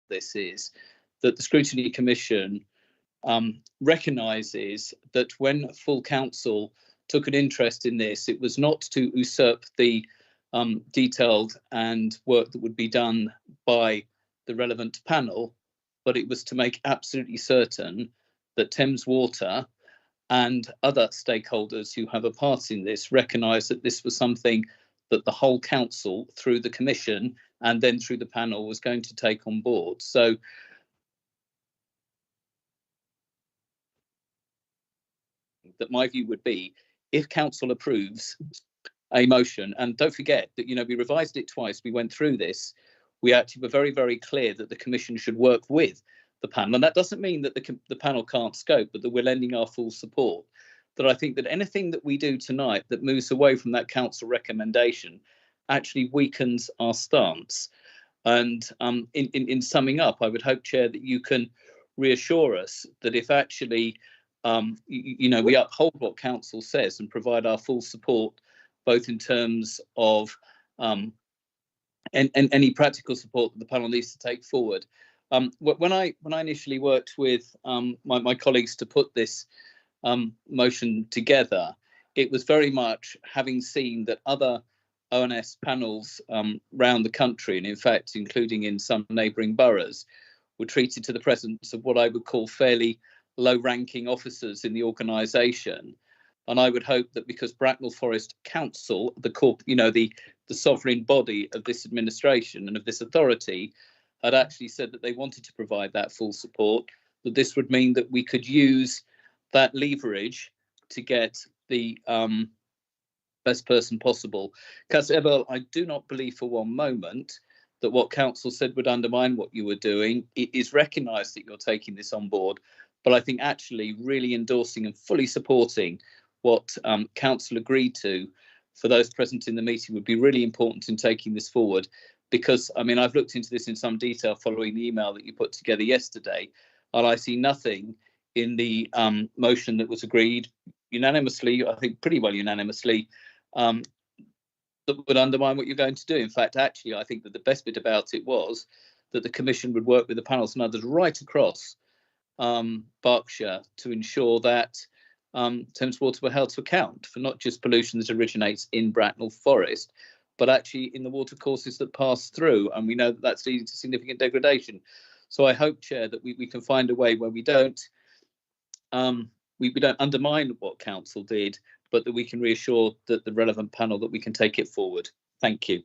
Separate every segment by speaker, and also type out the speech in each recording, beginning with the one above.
Speaker 1: this is that the Scrutiny Commission recognises that when full council took an interest in this, it was not to usurp the detailed and work that would be done by the relevant panel, but it was to make absolutely certain that Thames Water and other stakeholders who have a part in this recognise that this was something that the whole council, through the commission and then through the panel, was going to take on board. So that my view would be, if council approves a motion, and don't forget that, we revised it twice, we went through this, we actually were very, very clear that the commission should work with the panel. And that doesn't mean that the panel can't scope, but that we're lending our full support. That I think that anything that we do tonight that moves away from that council recommendation actually weakens our stance. And in summing up, I would hope, Chair, that you can reassure us that if actually we uphold what council says and provide our full support, both in terms of and any practical support that the panel needs to take forward. When I initially worked with my colleagues to put this motion together, it was very much having seen that other ONS panels around the country, and in fact, including in some neighbouring boroughs, were treated to the presence of what I would call fairly low-ranking officers in the organisation. And I would hope that because Bracknell Forest Council, the sovereign body of this administration and of this authority, had actually said that they wanted to provide that full support, that this would mean that we could use that leverage to get the best person possible. Councillor Ebel, I do not believe for one moment that what council said would undermine what you were doing. It is recognised that you're taking this on board, but I think actually really endorsing and fully supporting what council agreed to for those present in the meeting would be really important in taking this forward. Because, I've looked into this in some detail following the email that you put together yesterday, and I see nothing in the motion that was agreed unanimously, I think pretty well unanimously, that would undermine what you're going to do. In fact, actually, I think that the best bit about it was that the Commission would work with the panels and others right across Berkshire to ensure that Thames Water were held to account for not just pollution that originates in Bracknell Forest, but actually in the watercourses that pass through. And we know that that's leading to significant degradation. So I hope, Chair, that we can find a way where we don't undermine what council did, but that we can reassure that the relevant panel that we can take it forward. Thank you.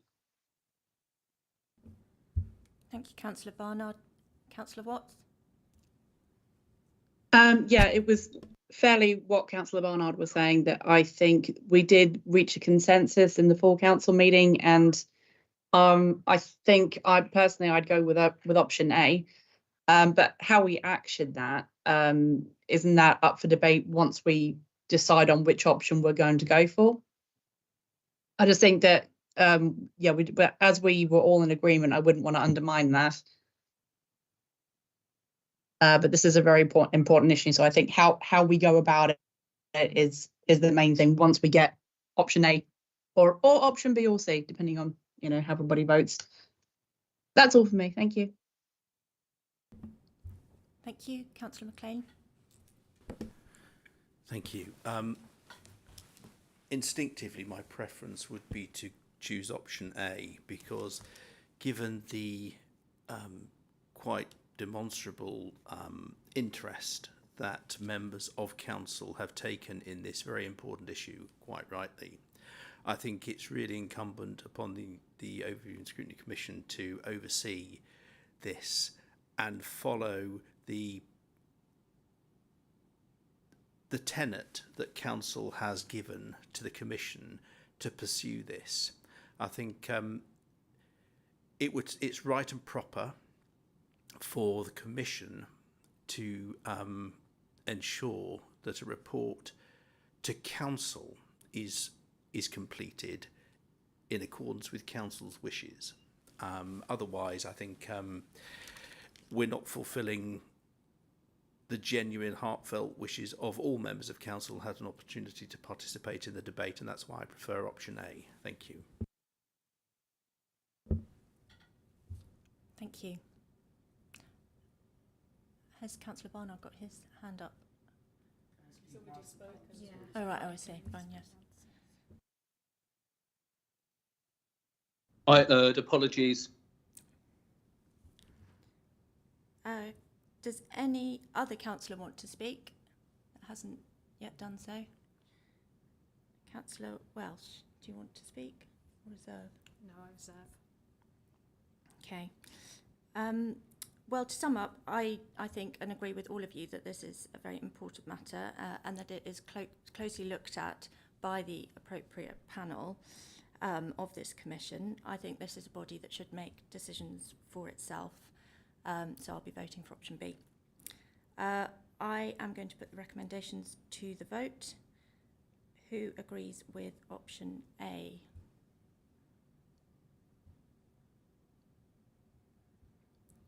Speaker 2: Thank you, Councillor Barnard. Councillor Watts?
Speaker 3: Yeah, it was fairly what Councillor Barnard was saying, that I think we did reach a consensus in the full council meeting, and I think I'd go with option A. But how we action that, isn't that up for debate once we decide on which option we're going to go for? I just think that as we were all in agreement, I wouldn't want to undermine that. But this is a very important issue, so I think how we go about it is the main thing. Once we get option A or option B or C, depending on how everybody votes. That's all for me. Thank you.
Speaker 2: Thank you, Councillor McLean.
Speaker 4: Thank you. Instinctively, my preference would be to choose option A, because given the quite demonstrable interest that members of council have taken in this very important issue, quite rightly, I think it's really incumbent upon the Overview and Scrutiny Commission to oversee this and follow the tenet that council has given to the commission to pursue this. I think it's right and proper for the commission to ensure that a report to council is completed in accordance with council's wishes. Otherwise, I think we're not fulfilling the genuine, heartfelt wishes of all members of council who had an opportunity to participate in the debate, and that's why I prefer option A. Thank you.
Speaker 2: Thank you. Has Councillor Barnard got his hand up?
Speaker 5: He's already spoken. Yeah.
Speaker 2: Oh, right. Oh, I see. Fine, yes.
Speaker 1: I erred. Apologies.
Speaker 2: Does any other councillor want to speak that hasn't yet done so? Councillor Welsh, do you want to speak or reserve?
Speaker 5: No, I reserve.
Speaker 2: Okay. Well, to sum up, I think and agree with all of you that this is a very important matter and that it is closely looked at by the appropriate panel of this commission. I think this is a body that should make decisions for itself. So I'll be voting for option B. I am going to put the recommendations to the vote. Who agrees with option A?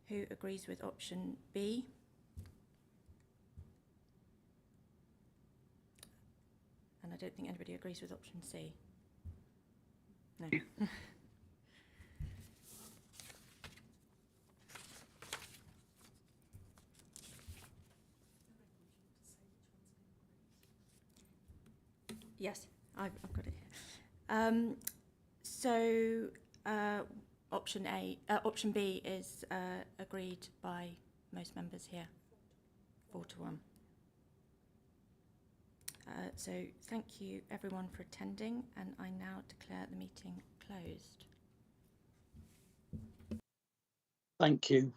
Speaker 2: Who agrees with option B? And I don't think anybody agrees with option C. No. Yes, I've got it here. So option B is agreed by most members here, 4-1. So thank you everyone for attending, and I now declare the meeting closed.
Speaker 1: Thank you.